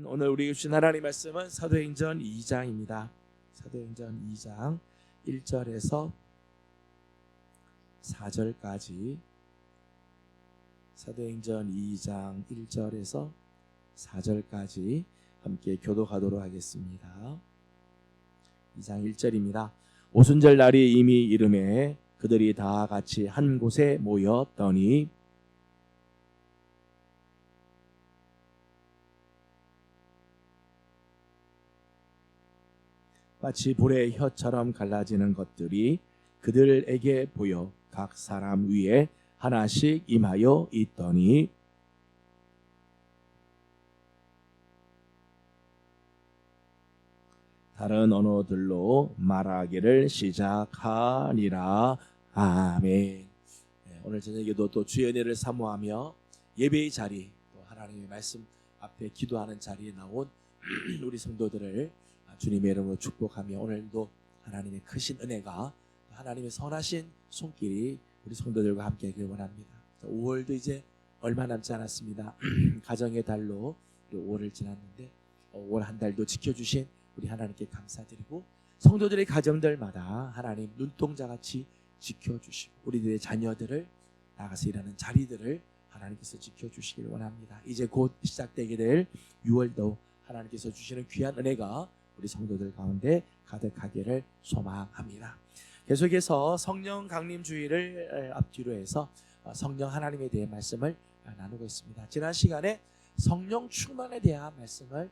오늘 우리에게 주신 하나님 말씀은 사도행전 2장입니다. 사도행전 2장 1절에서 4절까지 사도행전 2장 1절에서 4절까지 함께 교독하도록 하겠습니다. 2장 1절입니다. 오순절 날이 이미 이르매 그들이 다 같이 한 곳에 모였더니 마치 불의 혀처럼 갈라지는 것들이 그들에게 보여 각 사람 위에 하나씩 임하여 있더니 다른 언어들로 말하기를 시작하니라. 아멘. 오늘 저녁에도 또 주의 은혜를 사모하며 예배의 자리, 또 하나님의 말씀 앞에 기도하는 자리에 나온 우리 성도들을 주님의 이름으로 축복하며 오늘도 하나님의 크신 은혜가 하나님의 선하신 손길이 우리 성도들과 함께 하길 원합니다. 5월도 이제 얼마 남지 않았습니다. 가정의 달로 5월을 지났는데 5월 한 달도 지켜주신 우리 하나님께 감사드리고 성도들의 가정들마다 하나님 눈동자같이 지켜주시고 우리들의 자녀들을 나가서 일하는 자리들을 하나님께서 지켜주시길 원합니다. 이제 곧 시작되게 될 6월도 하나님께서 주시는 귀한 은혜가 우리 성도들 가운데 가득하기를 소망합니다. 계속해서 성령 강림 주일을 앞뒤로 해서 성령 하나님에 대해 말씀을 나누고 있습니다. 지난 시간에 성령 충만에 대한 말씀을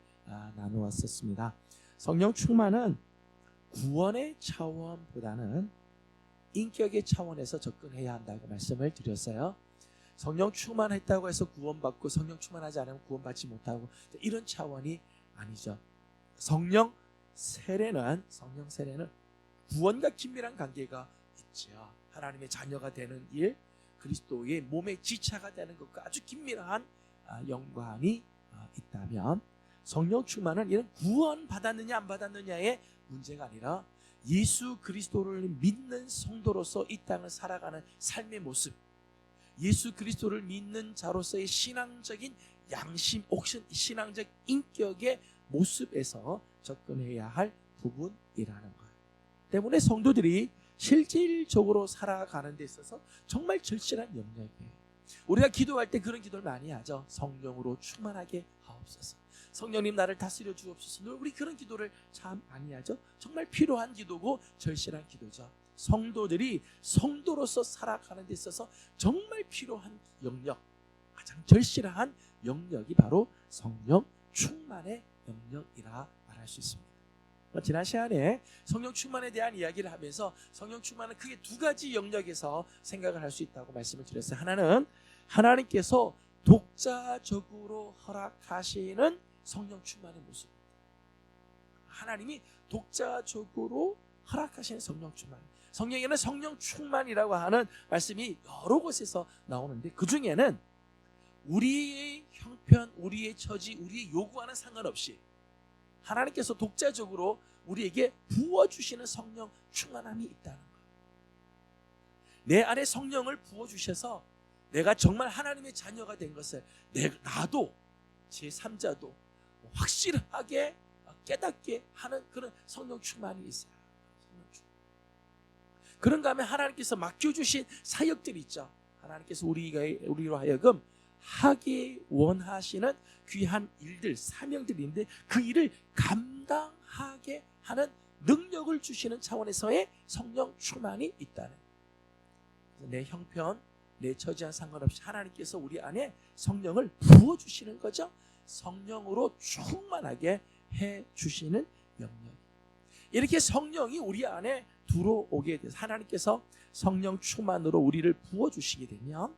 나누었었습니다. 성령 충만은 구원의 차원보다는 인격의 차원에서 접근해야 한다고 말씀을 드렸어요. 성령 충만했다고 해서 구원받고 성령 충만하지 않으면 구원받지 못하고 이런 차원이 아니죠. 성령 세례는 구원과 긴밀한 관계가 있죠. 하나님의 자녀가 되는 일, 그리스도의 몸의 지체가 되는 것과 아주 긴밀한 연관이 있다면 성령 충만은 이런 구원 받았느냐 안 받았느냐의 문제가 아니라 예수 그리스도를 믿는 성도로서 이 땅을 살아가는 삶의 모습, 예수 그리스도를 믿는 자로서의 신앙적인 양심, 혹은 신앙적 인격의 모습에서 접근해야 할 부분이라는 거예요. 때문에 성도들이 실질적으로 살아가는 데 있어서 정말 절실한 영역이에요. 우리가 기도할 때 그런 기도를 많이 하죠. 성령으로 충만하게 하옵소서. 성령님 나를 다스려 주옵소서. 우리 그런 기도를 참 많이 하죠. 정말 필요한 기도고 절실한 기도죠. 성도들이 성도로서 살아가는 데 있어서 정말 필요한 영역, 가장 절실한 영역이 바로 성령 충만의 영역이라 말할 수 있습니다. 지난 시간에 성령 충만에 대한 이야기를 하면서 성령 충만은 크게 두 가지 영역에서 생각을 할 수 있다고 말씀을 드렸어요. 하나는 하나님께서 독자적으로 허락하시는 성령 충만의 모습입니다. 하나님이 독자적으로 허락하시는 성령 충만. 성경에는 성령 충만이라고 하는 말씀이 여러 곳에서 나오는데 그 중에는 우리의 형편, 우리의 처지, 우리의 요구와는 상관없이 하나님께서 독자적으로 우리에게 부어주시는 성령 충만함이 있다는 거예요. 내 안에 성령을 부어주셔서 내가 정말 하나님의 자녀가 된 것을 나도 제3자도 확실하게 깨닫게 하는 그런 성령 충만이 있어요. 그런가 하면 하나님께서 맡겨주신 사역들이 있죠. 하나님께서 우리로 하여금 하기 원하시는 귀한 일들, 사명들인데 그 일을 감당하게 하는 능력을 주시는 차원에서의 성령 충만이 있다는 거예요. 내 형편, 내 처지와 상관없이 하나님께서 우리 안에 성령을 부어주시는 거죠. 성령으로 충만하게 해주시는 영역. 이렇게 성령이 우리 안에 들어오게 돼서 하나님께서 성령 충만으로 우리를 부어주시게 되면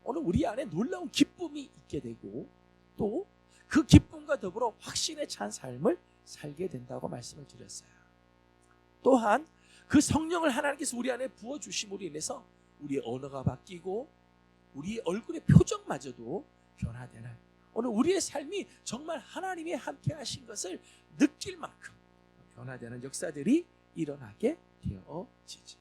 오늘 우리 안에 놀라운 기쁨이 있게 되고 또 그 기쁨과 더불어 확신에 찬 삶을 살게 된다고 말씀을 드렸어요. 또한 그 성령을 하나님께서 우리 안에 부어주심으로 인해서 우리의 언어가 바뀌고 우리의 얼굴의 표정마저도 변화되는 오늘 우리의 삶이 정말 하나님이 함께 하신 것을 느낄 만큼 변화되는 역사들이 일어나게 되어지죠.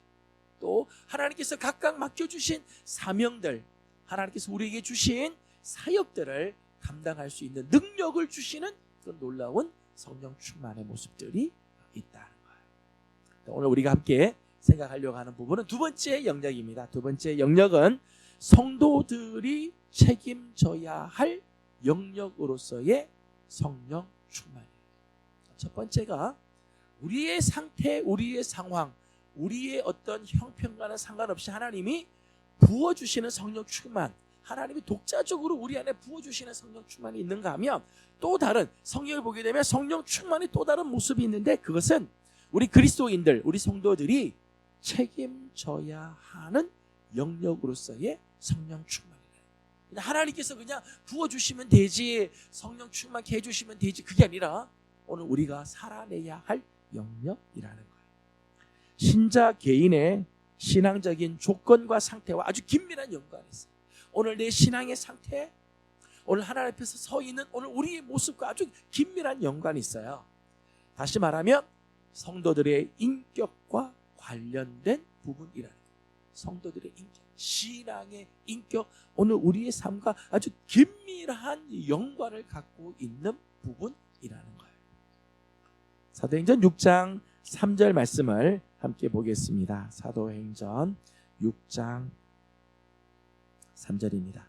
또 하나님께서 각각 맡겨주신 사명들, 하나님께서 우리에게 주신 사역들을 감당할 수 있는 능력을 주시는 그런 놀라운 성령 충만의 모습들이 있다는 거예요. 오늘 우리가 함께 생각하려고 하는 부분은 두 번째 영역입니다. 두 번째 영역은 성도들이 책임져야 할 영역으로서의 성령 충만이에요. 첫 번째가 우리의 상태, 우리의 상황, 우리의 어떤 형편과는 상관없이 하나님이 부어주시는 성령 충만, 하나님이 독자적으로 우리 안에 부어주시는 성령 충만이 있는가 하면 또 다른 성경을 보게 되면 성령 충만이 또 다른 모습이 있는데 그것은 우리 그리스도인들, 우리 성도들이 책임져야 하는 영역으로서의 성령 충만이에요. 하나님께서 그냥 부어주시면 되지, 성령 충만케 해주시면 되지, 그게 아니라 오늘 우리가 살아내야 할 영역이라는 거예요. 신자 개인의 신앙적인 조건과 상태와 아주 긴밀한 연관이 있어요. 오늘 내 신앙의 상태, 오늘 하나님 앞에서 서 있는 오늘 우리의 모습과 아주 긴밀한 연관이 있어요. 다시 말하면 성도들의 인격과 관련된 부분이라는 거예요. 성도들의 인격, 신앙의 인격, 오늘 우리의 삶과 아주 긴밀한 연관을 갖고 있는 부분이라는 거예요. 사도행전 6장 3절 말씀을 함께 보겠습니다. 사도행전 6장 3절입니다.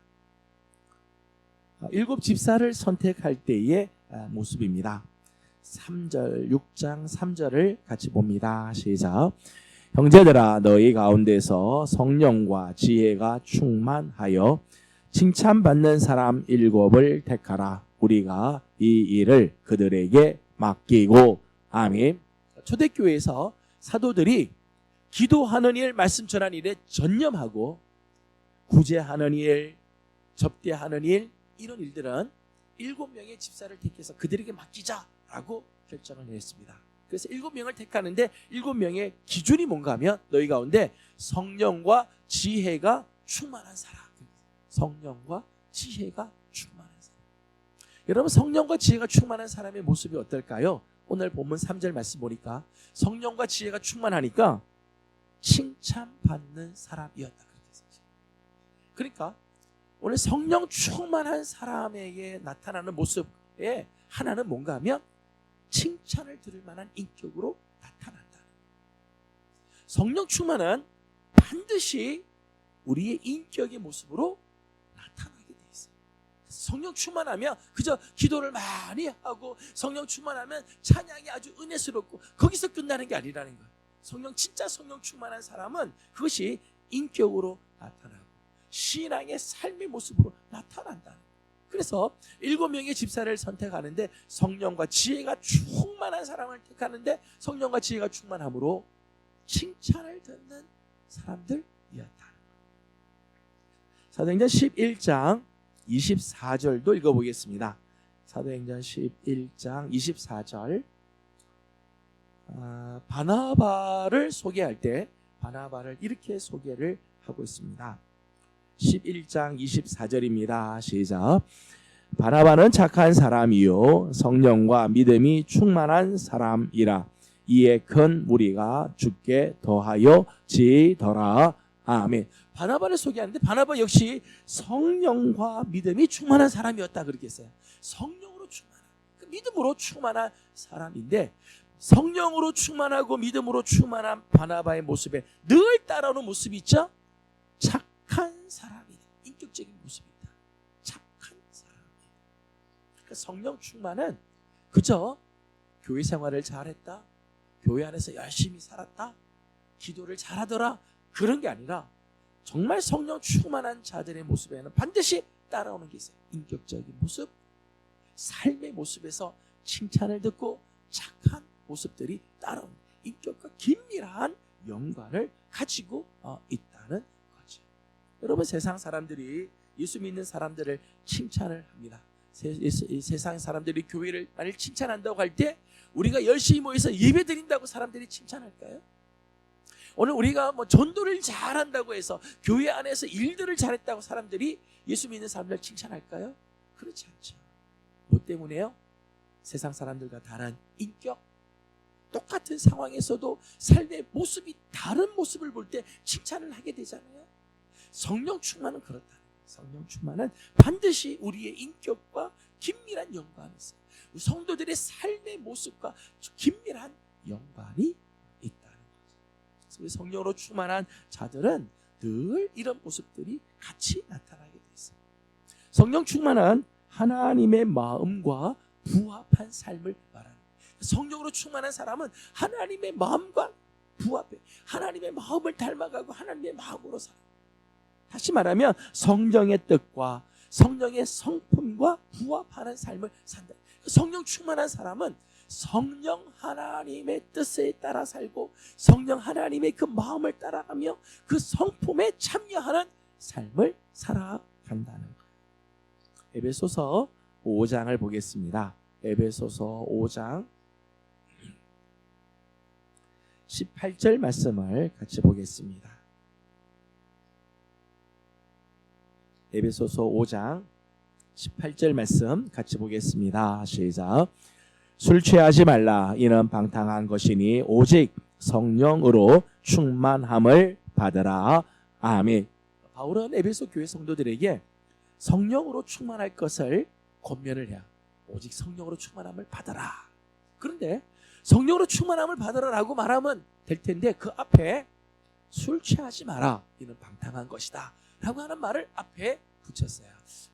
7 집사를 선택할 때의 모습입니다. 6장 3절을 같이 봅니다. 시작. 형제들아, 너희 가운데서 성령과 지혜가 충만하여 칭찬받는 사람 7을 택하라. 우리가 이 일을 그들에게 맡기고. 아멘. 초대교회에서 사도들이 기도하는 일, 말씀 전하는 일에 전념하고 구제하는 일, 접대하는 일, 이런 일들은 7명의 집사를 택해서 그들에게 맡기자라고 결정을 내렸습니다. 그래서 7명을 택하는데 7명의 기준이 뭔가 하면 너희 가운데 성령과 지혜가 충만한 사람. 성령과 지혜가 충만한 사람. 여러분, 성령과 지혜가 충만한 사람의 모습이 어떨까요? 오늘 본문 3절 말씀 보니까 성령과 지혜가 충만하니까 칭찬받는 사람이었다. 그러니까 오늘 성령 충만한 사람에게 나타나는 모습의 하나는 뭔가 하면 칭찬을 들을 만한 인격으로 나타난다. 성령 충만은 반드시 우리의 인격의 모습으로 나타나게 돼 있어요. 성령 충만하면 그저 기도를 많이 하고 성령 충만하면 찬양이 아주 은혜스럽고 거기서 끝나는 게 아니라는 거예요. 진짜 성령 충만한 사람은 그것이 인격으로 나타나고 신앙의 삶의 모습으로 나타난다는 거예요. 그래서 7명의 집사를 선택하는데 성령과 지혜가 충만한 사람을 택하는데 성령과 지혜가 충만함으로 칭찬을 듣는 사람들이었다는 거예요. 사도행전 11장 24절도 읽어보겠습니다. 사도행전 11장 24절. 바나바를 소개할 때 바나바를 이렇게 소개를 하고 있습니다. 11장 24절입니다. 시작. 바나바는 착한 사람이요 성령과 믿음이 충만한 사람이라. 이에 큰 무리가 주께 더하여 지더라. 아멘. 바나바를 소개하는데 바나바 역시 성령과 믿음이 충만한 사람이었다 그렇게 했어요. 성령으로 충만한, 그 믿음으로 충만한 사람인데 성령으로 충만하고 믿음으로 충만한 바나바의 모습에 늘 따라오는 모습이 있죠. 착한 사람이다. 인격적인 모습이다. 착한 사람이다. 그러니까 성령 충만은 그저 교회 생활을 잘했다, 교회 안에서 열심히 살았다, 기도를 잘하더라, 그런 게 아니라 정말 성령 충만한 자들의 모습에는 반드시 따라오는 게 있어요. 인격적인 모습, 삶의 모습에서 칭찬을 듣고 착한 모습들이 따라오는 인격과 긴밀한 연관을 가지고 있다는 거죠. 여러분, 세상 사람들이 예수 믿는 사람들을 칭찬을 합니다. 세상 사람들이 교회를 만일 칭찬한다고 할 때 우리가 열심히 모여서 예배 드린다고 사람들이 칭찬할까요? 오늘 우리가 전도를 잘한다고 해서 교회 안에서 일들을 잘했다고 사람들이 예수 믿는 사람들 칭찬할까요? 그렇지 않죠. 뭐 때문에요? 세상 사람들과 다른 인격, 똑같은 상황에서도 삶의 모습이 다른 모습을 볼 때 칭찬을 하게 되잖아요. 성령 충만은 그렇다. 성령 충만은 반드시 우리의 인격과 긴밀한 연관이 있어요. 우리 성도들의 삶의 모습과 긴밀한 연관이 있다는 거죠. 그래서 우리 성령으로 충만한 자들은 늘 이런 모습들이 같이 나타나게 돼 있어요. 성령 충만한 하나님의 마음과 부합한 삶을 말하는 거예요. 성령으로 충만한 사람은 하나님의 마음과 부합해 하나님의 마음을 닮아가고 하나님의 마음으로 살아요. 다시 말하면 성령의 뜻과 성령의 성품과 부합하는 삶을 산다. 성령 충만한 사람은 성령 하나님의 뜻에 따라 살고 성령 하나님의 그 마음을 따라가며 그 성품에 참여하는 삶을 살아간다는 거예요. 에베소서 5장을 보겠습니다. 에베소서 5장 18절 말씀을 같이 보겠습니다. 에베소서 5장 18절 말씀 같이 보겠습니다. 시작. 술 취하지 말라. 이는 방탕한 것이니 오직 성령으로 충만함을 받으라. 아멘. 바울은 에베소 교회 성도들에게 성령으로 충만할 것을 권면을 해요. 오직 성령으로 충만함을 받아라. 그런데 성령으로 충만함을 받으라라고 말하면 될 텐데 그 앞에 술 취하지 마라. 이는 방탕한 것이다. 라고 하는 말을 앞에 붙였어요.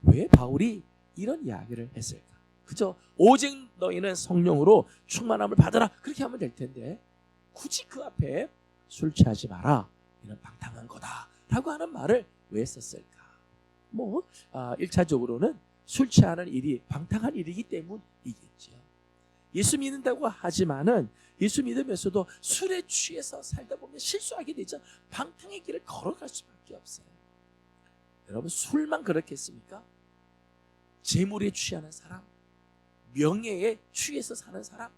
왜 바울이 이런 이야기를 했을까? 그저 오직 너희는 성령으로 충만함을 받아라. 그렇게 하면 될 텐데 굳이 그 앞에 술 취하지 마라. 이는 방탕한 거다. 라고 하는 말을 왜 썼을까? 1차적으로는 술 취하는 일이 방탕한 일이기 때문이겠죠. 예수 믿는다고 하지만은 예수 믿으면서도 술에 취해서 살다 보면 실수하게 되죠. 방탕의 길을 걸어갈 수밖에 없어요. 여러분 술만 그렇겠습니까? 재물에 취하는 사람, 명예에 취해서 사는 사람,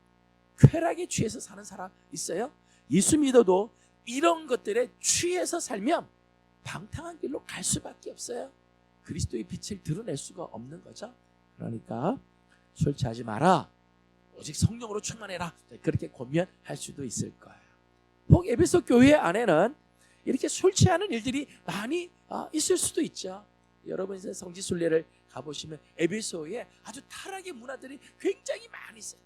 쾌락에 취해서 사는 사람 있어요? 예수 믿어도 이런 것들에 취해서 살면 방탕한 길로 갈 수밖에 없어요. 그리스도의 빛을 드러낼 수가 없는 거죠. 그러니까 술 취하지 마라. 오직 성령으로 충만해라. 그렇게 권면할 수도 있을 거예요. 혹 에베소 교회 안에는 이렇게 술 취하는 일들이 많이 있을 수도 있죠. 여러분 성지순례를 가보시면 에베소에 아주 타락의 문화들이 굉장히 많이 있어요.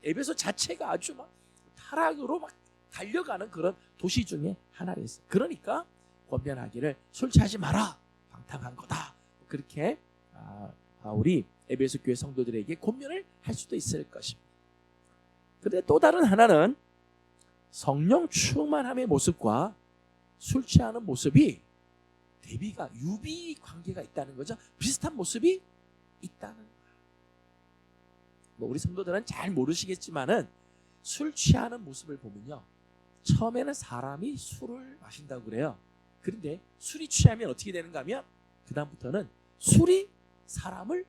에베소 자체가 아주 막 타락으로 막 달려가는 그런 도시 중에 하나였어요. 그러니까 권면하기를 술 취하지 마라. 방탕한 거다. 그렇게 우리 에베소 교회 성도들에게 권면을 할 수도 있을 것입니다. 그런데 또 다른 하나는 성령 충만함의 모습과 술 취하는 모습이 대비가 유비 관계가 있다는 거죠. 비슷한 모습이 있다는 거예요. 우리 성도들은 잘 모르시겠지만은 술 취하는 모습을 보면요, 처음에는 사람이 술을 마신다고 그래요. 그런데 술이 취하면 어떻게 되는가 하면 그 다음부터는 술이 사람을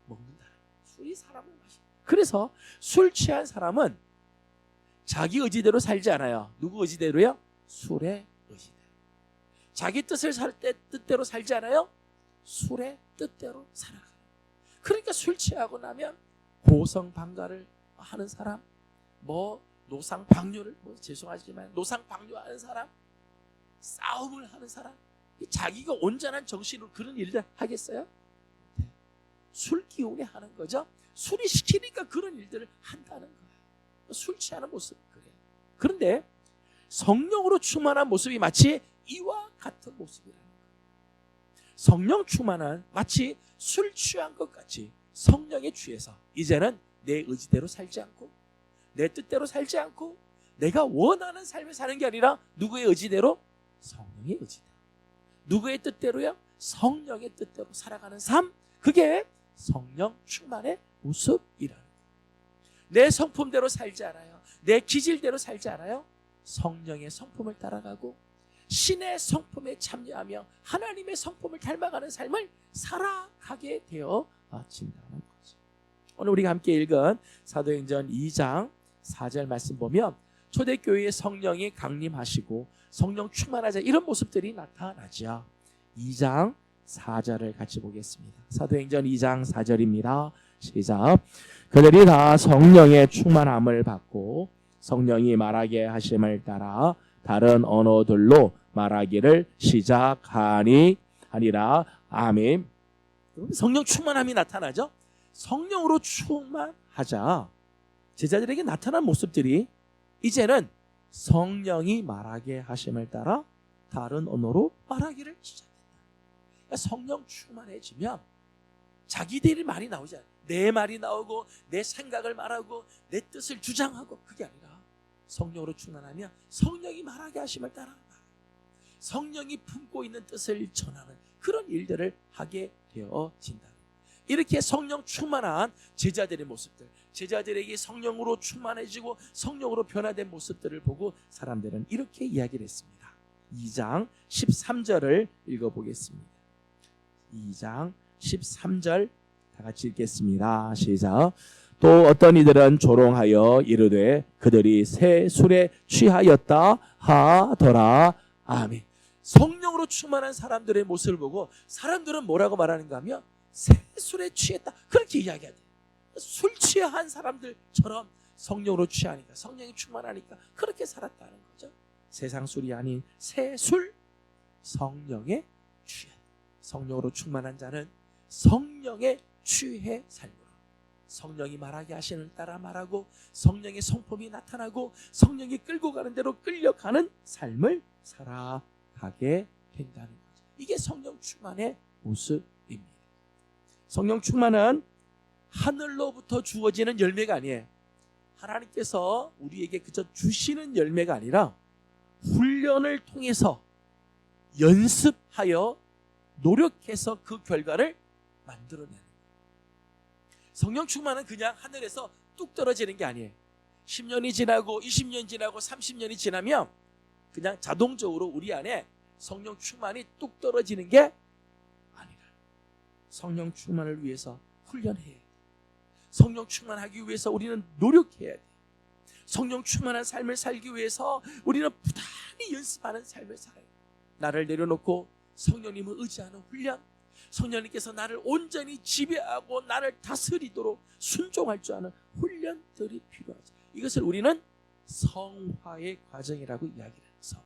먹는다. 술이 사람을 마신다. 그래서 술 취한 사람은 자기 의지대로 살지 않아요. 누구 의지대로요? 술의 의지대로. 자기 뜻을 살 때 뜻대로 살지 않아요? 술의 뜻대로 살아가요. 그러니까 술 취하고 나면 고성방가를 하는 사람, 노상방뇨를 죄송하지만 노상방뇨하는 사람, 싸움을 하는 사람, 자기가 온전한 정신으로 그런 일들 하겠어요? 술 기운에 하는 거죠. 술이 시키니까 그런 일들을 한다는 거예요. 술 취하는 모습 그래요. 그런데 성령으로 충만한 모습이 마치 이와 같은 모습이라는 거예요. 성령 충만한 마치 술 취한 것 같이 성령에 취해서 이제는 내 의지대로 살지 않고 내 뜻대로 살지 않고 내가 원하는 삶을 사는 게 아니라 누구의 의지대로? 성령의 의지대로. 누구의 뜻대로요? 성령의 뜻대로 살아가는 삶. 그게 성령 충만의 모습이라는 거예요. 내 성품대로 살지 않아요. 내 기질대로 살지 않아요. 성령의 성품을 따라가고 신의 성품에 참여하며 하나님의 성품을 닮아가는 삶을 살아가게 되어진다는 거죠. 오늘 우리가 함께 읽은 사도행전 2장 4절 말씀 보면 초대교회의 성령이 강림하시고 성령 충만하자 이런 모습들이 나타나죠. 2장 4절을 같이 보겠습니다. 사도행전 2장 4절입니다. 시작. 그들이 다 성령의 충만함을 받고 성령이 말하게 하심을 따라 다른 언어들로 말하기를 시작하니라. 아멘. 성령 충만함이 나타나죠. 성령으로 충만하자 제자들에게 나타난 모습들이 이제는 성령이 말하게 하심을 따라 다른 언어로 말하기를 시작했다. 그러니까 성령 충만해지면 자기들이 말이 나오지 않아요. 내 말이 나오고 내 생각을 말하고 내 뜻을 주장하고, 그게 아니라 성령으로 충만하면 성령이 말하게 하심을 따라 성령이 품고 있는 뜻을 전하는 그런 일들을 하게 되어진다. 이렇게 성령 충만한 제자들의 모습들, 제자들에게 성령으로 충만해지고 성령으로 변화된 모습들을 보고 사람들은 이렇게 이야기를 했습니다. 2장 13절을 읽어보겠습니다. 2장 13절 다 같이 읽겠습니다. 시작. 또 어떤 이들은 조롱하여 이르되 그들이 새 술에 취하였다 하더라. 아멘. 성령으로 충만한 사람들의 모습을 보고 사람들은 뭐라고 말하는가 하면 새 술에 취했다, 그렇게 이야기하대. 술 취한 사람들처럼 성령으로 취하니까, 성령이 충만하니까 그렇게 살았다는 거죠. 세상 술이 아닌 새 술, 성령에 취한, 성령으로 충만한 자는 성령에 취해 살므로 성령이 말하게 하시는 따라 말하고 성령의 성품이 나타나고 성령이 끌고 가는 대로 끌려가는 삶을 살아가게 된다는 거죠. 이게 성령 충만의 모습입니다. 성령 충만은 하늘로부터 주어지는 열매가 아니에요. 하나님께서 우리에게 그저 주시는 열매가 아니라 훈련을 통해서 연습하여 노력해서 그 결과를 만들어내는 거예요. 성령 충만은 그냥 하늘에서 뚝 떨어지는 게 아니에요. 10년이 지나고 20년 지나고 30년이 지나면 그냥 자동적으로 우리 안에 성령 충만이 뚝 떨어지는 게 아니라 성령 충만을 위해서 훈련해야 돼. 성령 충만하기 위해서 우리는 노력해야 돼. 성령 충만한 삶을 살기 위해서 우리는 부단히 연습하는 삶을 살아요. 나를 내려놓고 성령님을 의지하는 훈련, 성령님께서 나를 온전히 지배하고 나를 다스리도록 순종할 줄 아는 훈련들이 필요하죠. 이것을 우리는 성화의 과정이라고 이야기를 해서,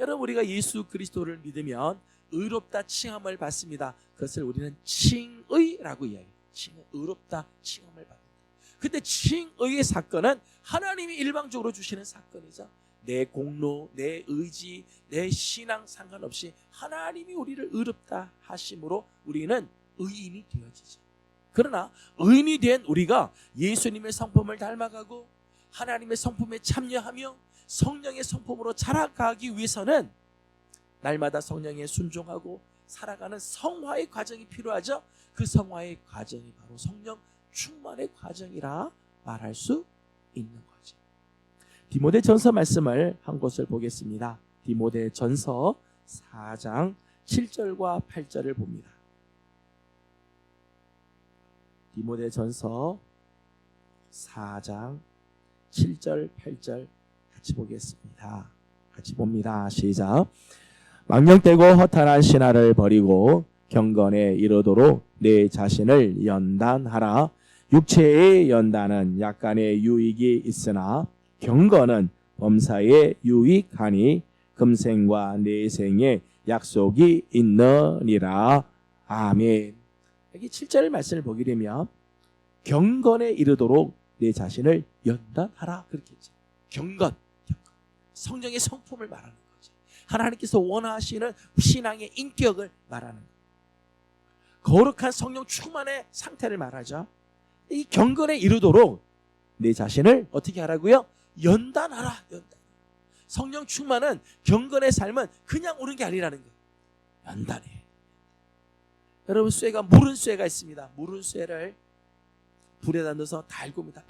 여러분, 우리가 예수 그리스도를 믿으면 의롭다 칭함을 받습니다. 그것을 우리는 칭의라고 이야기해요. 칭의, 의롭다 칭함을 받는다. 근데 칭의의 사건은 하나님이 일방적으로 주시는 사건이죠. 내 공로, 내 의지, 내 신앙 상관없이 하나님이 우리를 의롭다 하심으로 우리는 의인이 되어지죠. 그러나 의인이 된 우리가 예수님의 성품을 닮아가고 하나님의 성품에 참여하며 성령의 성품으로 자라가기 위해서는 날마다 성령에 순종하고 살아가는 성화의 과정이 필요하죠. 그 성화의 과정이 바로 성령 충만의 과정이라 말할 수 있는 거죠. 디모데전서 말씀을 한 곳을 보겠습니다. 디모데전서 4장 7절과 8절을 봅니다. 디모데전서 4장 7절 8절 같이 보겠습니다. 같이 봅니다. 시작. 망령되고 허탄한 신화를 버리고 경건에 이르도록 내 자신을 연단하라. 육체의 연단은 약간의 유익이 있으나 경건은 범사에 유익하니 금생과 내생에 약속이 있느니라. 아멘. 여기 7절 말씀을 보게 되면 경건에 이르도록 내 자신을 연단하라, 그렇게 했죠. 경건. 성령의 성품을 말하는 거죠. 하나님께서 원하시는 신앙의 인격을 말하는 거예요. 거룩한 성령 충만의 상태를 말하죠. 이 경건에 이르도록 내 자신을 어떻게 하라고요? 연단하라. 연단. 성령 충만은, 경건의 삶은 그냥 오는 게 아니라는 거예요. 연단해. 여러분, 쇠가, 물은 쇠가 있습니다. 물은 쇠를 불에다 넣어서 달굽니다.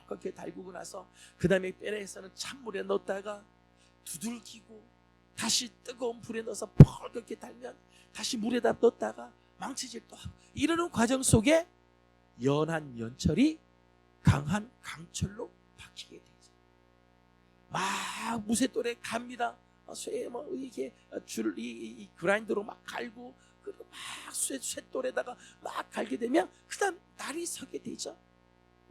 그렇게 달구고 나서 그 다음에 빼내서는 찬물에 넣었다가 두들기고 다시 뜨거운 불에 넣어서 펄겋게 달면 다시 물에다 넣었다가 망치질 또 하고, 이러는 과정 속에 연한 연철이 강한 강철로 바뀌게 되죠. 막 무쇠돌에 갑니다. 쇠 뭐 이게 줄 이 그라인더로 막 갈고, 그리고 막 쇠돌에다가 막 갈게 되면 그다음 날이 서게 되죠.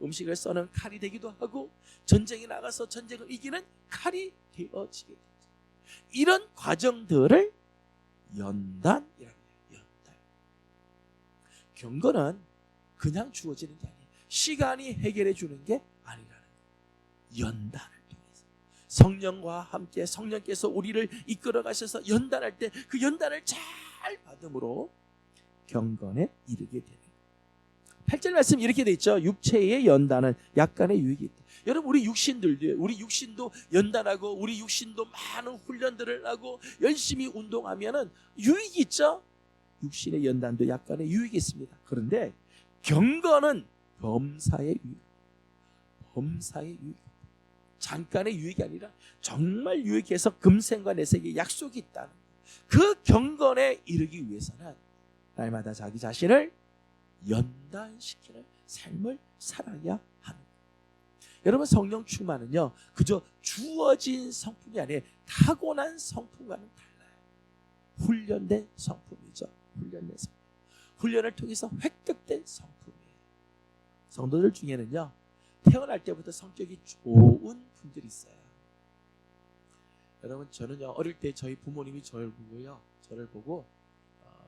음식을 써는 칼이 되기도 하고 전쟁에 나가서 전쟁을 이기는 칼이 되어지게 되죠. 이런 과정들을 연단이라고 해요. 연단. 경건은 그냥 주어지는 게 아니에요. 시간이 해결해 주는 게 아니라는 거예요. 연단을 통해서 성령과 함께 성령께서 우리를 이끌어 가셔서 연단할 때 그 연단을 잘 받음으로 경건에 이르게 되는 거예요. 8절 말씀 이렇게 돼 있죠. 육체의 연단은 약간의 유익이 있다. 여러분, 우리 육신도 연단하고 우리 육신도 많은 훈련들을 하고 열심히 운동하면은 유익이 있죠. 육신의 연단도 약간의 유익이 있습니다. 그런데 경건은 범사의 유익, 잠깐의 유익이 아니라 정말 유익해서 금생과 내생의 약속이 있다는 그 경건에 이르기 위해서는 날마다 자기 자신을 연단시키는 삶을 살아야 하는 거예요. 여러분, 성령 충만은요 그저 주어진 성품이 아니에요. 타고난 성품과는 달라요. 훈련된 성품이죠. 훈련을 통해서 획득된 성품이에요. 성도들 중에는요 태어날 때부터 성격이 좋은 분들이 있어요. 여러분, 저는요 어릴 때 저희 부모님이 저를 보고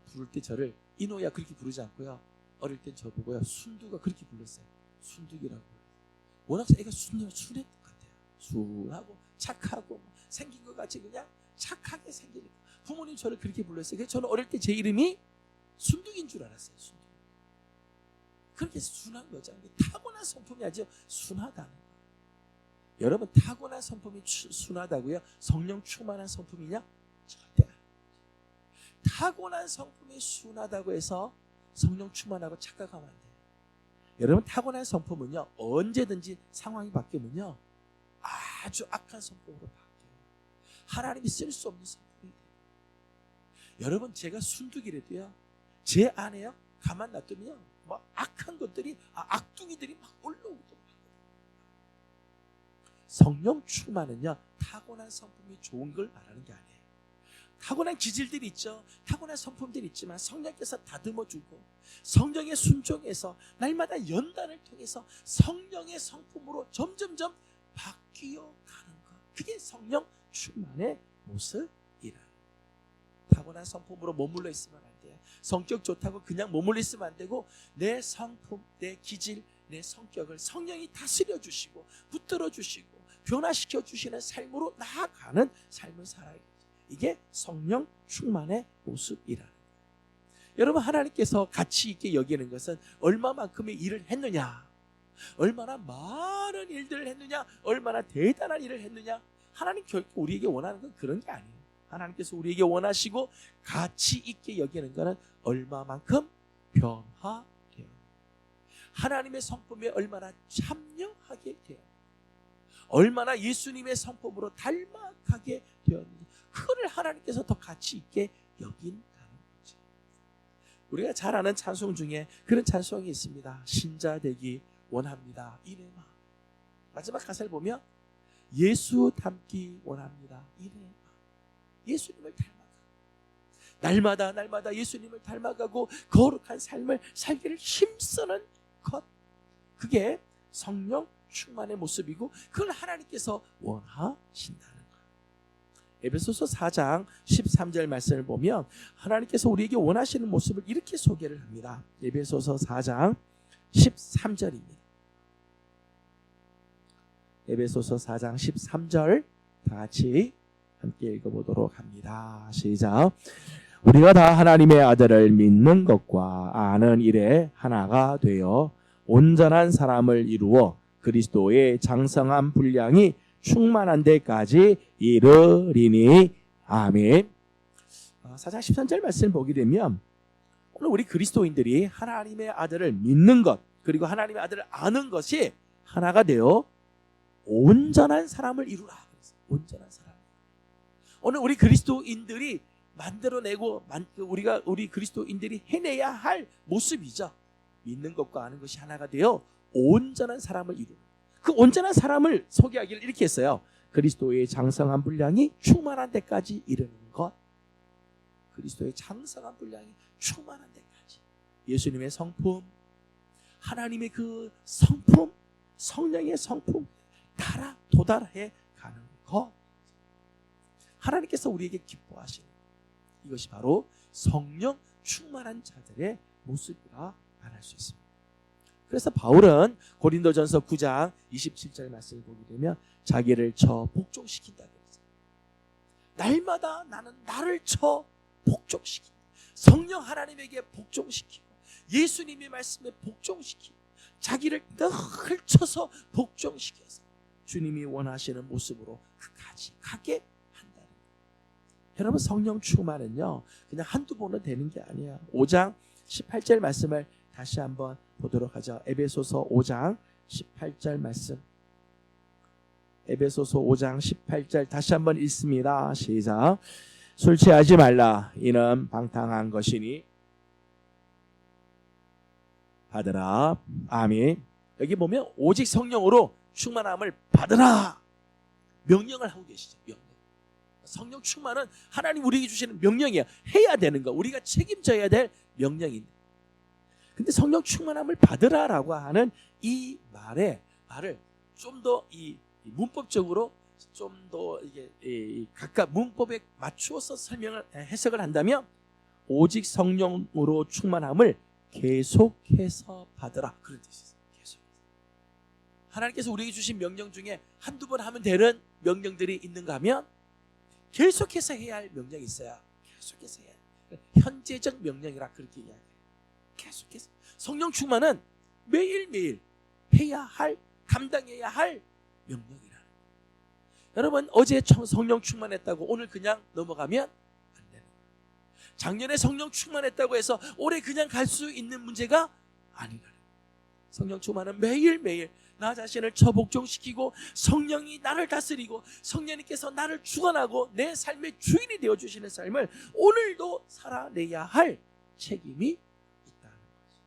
부를 때 저를 이노야 그렇게 부르지 않고요, 어릴 땐 저 보고요 순두가 그렇게 불렀어요. 순두기라고. 워낙 애가 순했던 것 같아요. 순하고 착하고 생긴 것 같이 그냥 착하게 생기니까 부모님 저를 그렇게 불렀어요. 그래서 저는 어릴 때 제 이름이 순두기인 줄 알았어요. 순두기. 그렇게 순한 거죠. 타고난 성품이 아니죠. 순하다는 거. 여러분, 타고난 성품이 순하다고요? 성령 충만한 성품이냐? 절대 아니에요. 타고난 성품이 순하다고 해서 성령 충만하고 착각하면 안 돼요. 여러분, 타고난 성품은요 언제든지 상황이 바뀌면요 아주 악한 성품으로 바뀌어요. 하나님이 쓸 수 없는 성품이 돼요. 여러분, 제가 순두기라도요 제 안에요 가만 놔두면 막 악한 것들이 악둥이들이 막 올라오고. 성령 충만은요 타고난 성품이 좋은 걸 말하는 게 아니에요. 타고난 기질들이 있죠. 타고난 성품들이 있지만 성령께서 다듬어주고 성령의 순종에서 날마다 연단을 통해서 성령의 성품으로 점점점 바뀌어 가는 것, 그게 성령 충만의 모습이라. 타고난 성품으로 머물러 있으면 안 돼요. 성격 좋다고 그냥 머물러 있으면 안 되고 내 성품, 내 기질, 내 성격을 성령이 다스려 주시고 붙들어 주시고 변화시켜 주시는 삶으로 나아가는 삶을 살아야 돼요. 이게 성령 충만의 모습이라는 거예요. 여러분, 하나님께서 가치 있게 여기는 것은 얼마만큼의 일을 했느냐, 얼마나 많은 일들을 했느냐, 얼마나 대단한 일을 했느냐. 하나님 결코 우리에게 원하는 건 그런 게 아니에요. 하나님께서 우리에게 원하시고 가치 있게 여기는 것은 얼마만큼 변화되어, 하나님의 성품에 얼마나 참여하게 되어, 얼마나 예수님의 성품으로 닮아가게 되었는지, 그걸 하나님께서 더 가치 있게 여긴다는 거죠. 우리가 잘 아는 찬송 중에 그런 찬송이 있습니다. 신자 되기 원합니다. 이내 마음. 마지막 가사를 보면 예수 닮기 원합니다. 이내 마음. 예수님을 닮아가. 날마다 예수님을 닮아가고 거룩한 삶을 살기를 힘쓰는 것. 그게 성령 충만의 모습이고 그걸 하나님께서 원하신다는 거예요. 에베소서 4장 13절 말씀을 보면 하나님께서 우리에게 원하시는 모습을 이렇게 소개를 합니다. 에베소서 4장 13절입니다. 에베소서 4장 13절 다 같이 함께 읽어보도록 합니다. 시작. 우리가 다 하나님의 아들을 믿는 것과 아는 일에 하나가 되어 온전한 사람을 이루어 그리스도의 장성한 분량이 충만한 데까지 이르리니. 아멘. 4장 13절 말씀을 보게 되면 오늘 우리 그리스도인들이 하나님의 아들을 믿는 것, 그리고 하나님의 아들을 아는 것이 하나가 되어 온전한 사람을 이루라. 온전한 사람. 오늘 우리 그리스도인들이 만들어내고 우리 그리스도인들이 해내야 할 모습이죠. 믿는 것과 아는 것이 하나가 되어 온전한 사람을 이루는. 그 온전한 사람을 소개하기를 이렇게 했어요. 그리스도의 장성한 분량이 충만한 데까지 이르는 것. 그리스도의 장성한 분량이 충만한 데까지. 예수님의 성품, 하나님의 그 성품, 성령의 성품 따라 도달해 가는 것. 하나님께서 우리에게 기뻐하시는 이것이 바로 성령 충만한 자들의 모습이라 말할 수 있습니다. 그래서 바울은 고린도전서 9장 27절 말씀을 보게 되면 자기를 쳐 복종시킨다 그랬어요. 날마다 나는 나를 쳐 복종시킨다. 성령 하나님에게 복종시키고 예수님의 말씀에 복종시키고 자기를 늘 쳐서 복종시켜서 주님이 원하시는 모습으로 끝까지 가게 한다는 거예요. 여러분, 성령 충만은요 그냥 한두 번은 되는 게 아니야. 5장 18절 말씀을 다시 한번 보도록 하죠. 에베소서 5장 18절 말씀. 에베소서 5장 18절 다시 한번 읽습니다. 시작. 술 취하지 말라. 이는 방탕한 것이니 받으라. 아멘. 여기 보면 오직 성령으로 충만함을 받으라 명령을 하고 계시죠. 명령. 성령 충만은 하나님 우리에게 주시는 명령이야. 해야 되는 거, 우리가 책임져야 될 명령인데, 근데 성령 충만함을 받으라라고 하는 이 말을 좀 더 이 문법적으로 좀 더 이게 각각 문법에 맞추어서 설명을 해석을 한다면 오직 성령으로 충만함을 계속해서 받으라 그런 뜻이에요. 계속. 하나님께서 우리에게 주신 명령 중에 한두 번 하면 되는 명령들이 있는가 하면 계속해서 해야 할 명령이 있어요. 계속해서 해야 할 현재적 명령이라 그렇게 이야기해요. 계속해서. 성령 충만은 매일매일 해야 할, 감당해야 할 명령이라는 거예요. 여러분, 어제 성령 충만했다고 오늘 그냥 넘어가면 안 되는 거예요. 작년에 성령 충만했다고 해서 올해 그냥 갈 수 있는 문제가 아니라는 거예요. 성령 충만은 매일매일 나 자신을 처복종시키고 성령이 나를 다스리고 성령님께서 나를 주관하고 내 삶의 주인이 되어주시는 삶을 오늘도 살아내야 할 책임이 있다는 거죠.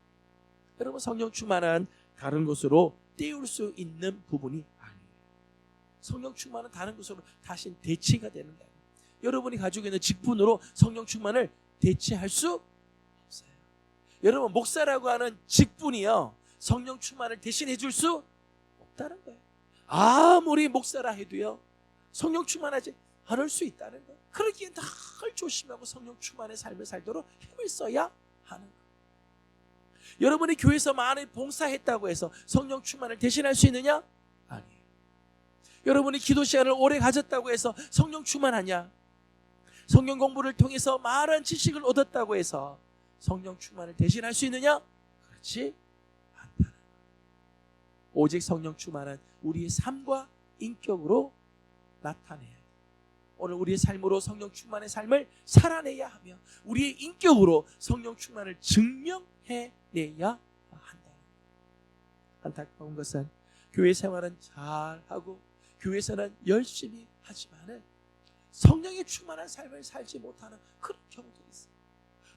여러분, 성령 충만은 다른 것으로 띄울 수 있는 부분이 아니에요. 성령 충만은 다른 것으로 다시 대치가 되는 거예요. 여러분이 가지고 있는 직분으로 성령 충만을 대체할 수 없어요. 여러분, 목사라고 하는 직분이요 성령 충만을 대신해 줄 수 없다는 거예요. 아무리 목사라 해도요 성령 충만하지 않을 수 있다는 거예요. 그러기에 늘 조심하고 성령 충만의 삶을 살도록 힘을 써야 하는 거예요. 여러분이 교회에서 많이 봉사했다고 해서 성령 충만을 대신할 수 있느냐? 아니에요. 여러분이 기도 시간을 오래 가졌다고 해서 성령 충만하냐? 성경 공부를 통해서 많은 지식을 얻었다고 해서 성령 충만을 대신할 수 있느냐? 그렇지 않다는 거예요. 오직 성령 충만은 우리의 삶과 인격으로 나타내야 해요. 오늘 우리의 삶으로 성령 충만의 삶을 살아내야 하며 우리의 인격으로 성령 충만을 증명해내야 한다. 안타까운 것은 교회 생활은 잘하고 교회에서는 열심히 하지만은 성령의 충만한 삶을 살지 못하는 그런 경우들이 있어요.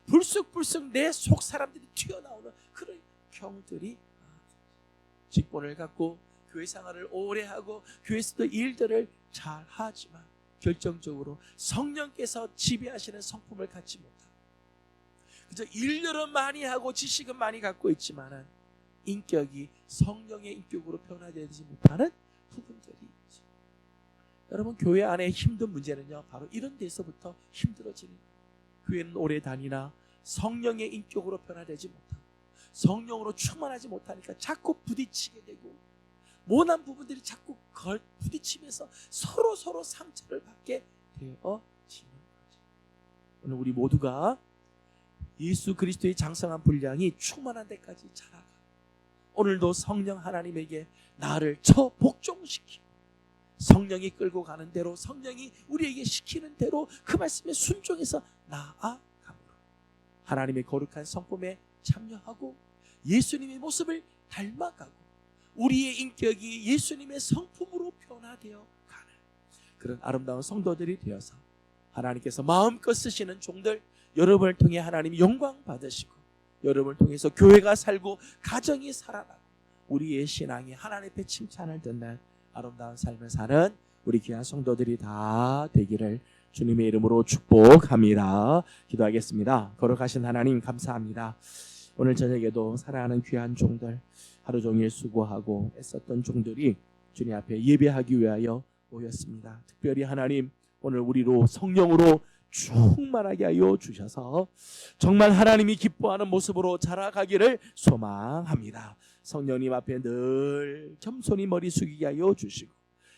불쑥불쑥 내 속 사람들이 튀어나오는 그런 경우들이, 직분을 갖고 교회 생활을 오래 하고 교회에서도 일들을 잘 하지만 결정적으로 성령께서 지배하시는 성품을 갖지 못하고 그저 일들은 많이 하고 지식은 많이 갖고 있지만은 인격이 성령의 인격으로 변화되지 못하는 부분들이 있죠. 여러분, 교회 안에 힘든 문제는요 바로 이런 데서부터 힘들어지는 거예요. 교회는 오래 다니나 성령의 인격으로 변화되지 못하고 성령으로 충만하지 못하니까 자꾸 부딪히게 되고 모난 부분들이 자꾸 부딪히면서 서로 상처를 받게 되어지는 거죠. 오늘 우리 모두가 예수 그리스도의 장성한 분량이 충만한 데까지 자라가 오늘도 성령 하나님에게 나를 복종시키고 성령이 끌고 가는 대로 성령이 우리에게 시키는 대로 그 말씀에 순종해서 나아감으로 하나님의 거룩한 성품에 참여하고 예수님의 모습을 닮아가고 우리의 인격이 예수님의 성품으로 변화되어 가는 그런 아름다운 성도들이 되어서 하나님께서 마음껏 쓰시는 종들, 여러분을 통해 하나님이 영광 받으시고 여러분을 통해서 교회가 살고 가정이 살아나고 우리의 신앙이 하나님 앞에 칭찬을 듣는 아름다운 삶을 사는 우리 귀한 성도들이 다 되기를 주님의 이름으로 축복합니다. 기도하겠습니다. 거룩하신 하나님, 감사합니다. 오늘 저녁에도 사랑하는 귀한 종들, 하루 종일 수고하고 애썼던 종들이 주님 앞에 예배하기 위하여 모였습니다. 특별히 하나님, 오늘 우리로 성령으로 충만하게 하여 주셔서 정말 하나님이 기뻐하는 모습으로 자라가기를 소망합니다. 성령님 앞에 늘 겸손히 머리 숙이게 하여 주시고,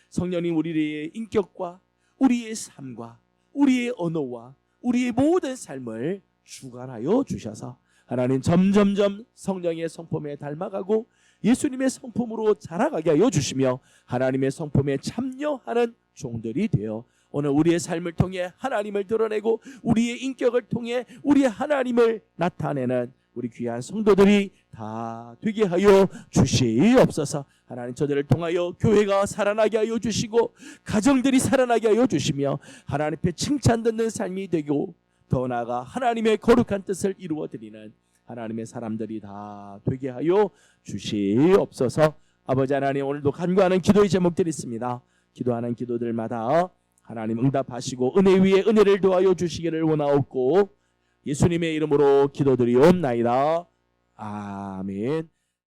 성령님 우리의 인격과 우리의 삶과 우리의 언어와 우리의 모든 삶을 주관하여 주셔서 하나님 점점점 성령의 성품에 닮아가고 예수님의 성품으로 자라가게 하여 주시며 하나님의 성품에 참여하는 종들이 되어 오늘 우리의 삶을 통해 하나님을 드러내고 우리의 인격을 통해 우리의 하나님을 나타내는 우리 귀한 성도들이 다 되게 하여 주시옵소서. 하나님, 저들을 통하여 교회가 살아나게 하여 주시고 가정들이 살아나게 하여 주시며 하나님 앞에 칭찬 듣는 삶이 되고 더 나아가 하나님의 거룩한 뜻을 이루어드리는 하나님의 사람들이 다 되게 하여 주시옵소서. 아버지 하나님, 오늘도 간구하는 기도의 제목들이 있습니다. 기도하는 기도들마다 하나님 응답하시고 은혜 위에 은혜를 더하여 주시기를 원하옵고 예수님의 이름으로 기도드리옵나이다. 아멘.